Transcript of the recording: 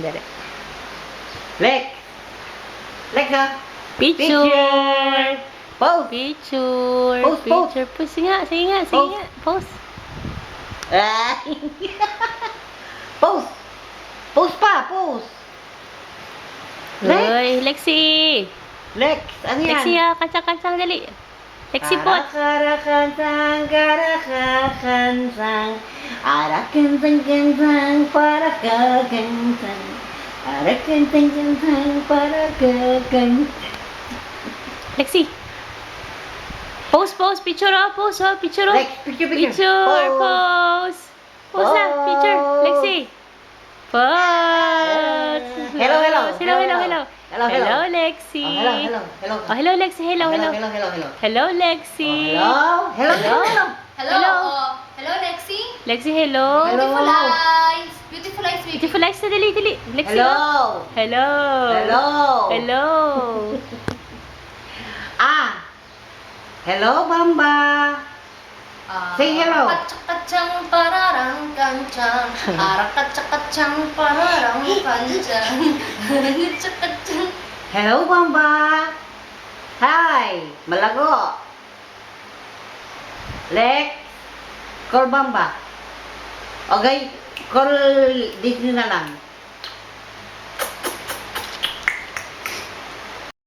Dari. Lex. Lex ha? Picture. Pose. Picture. Pose, pose. Picture. Pose. Sige nga. Sige nga. Sige Pose. nga. Pose. Ah. Pose. Pose pa. Pose. Lex. Uy, Lexi. Lex. Ano yan? Lexi, kancang-kancang dali. Lexi pot. Karakantang, karakantang, arakantang, para kakantang, arakantang, para kakantang. Lexi. Pose, pose. Picture, oh. Pose, oh. Picture, oh. Lex, picture. Picture. Pose. Pose na. Picture. Lexi. Pose. Hello. Hello, Lexi. Hello. Oh, hello, Lexi. Hello. Hello. Hello, Lexi. Hello. Hello, Lexi. Lexi, hello. Hello. Beautiful eyes. Beautiful eyes, baby. Beautiful eyes na dali. Lexi, Hello. oh. Hello. Hello. Hello, Bamba. Say hello. Kacang pararang kancang. Arak kacang pararang kancang. Kacang. Hello, Bamba. Hi, Malago. Lex, call Bamba. Okay, call Disney na lang.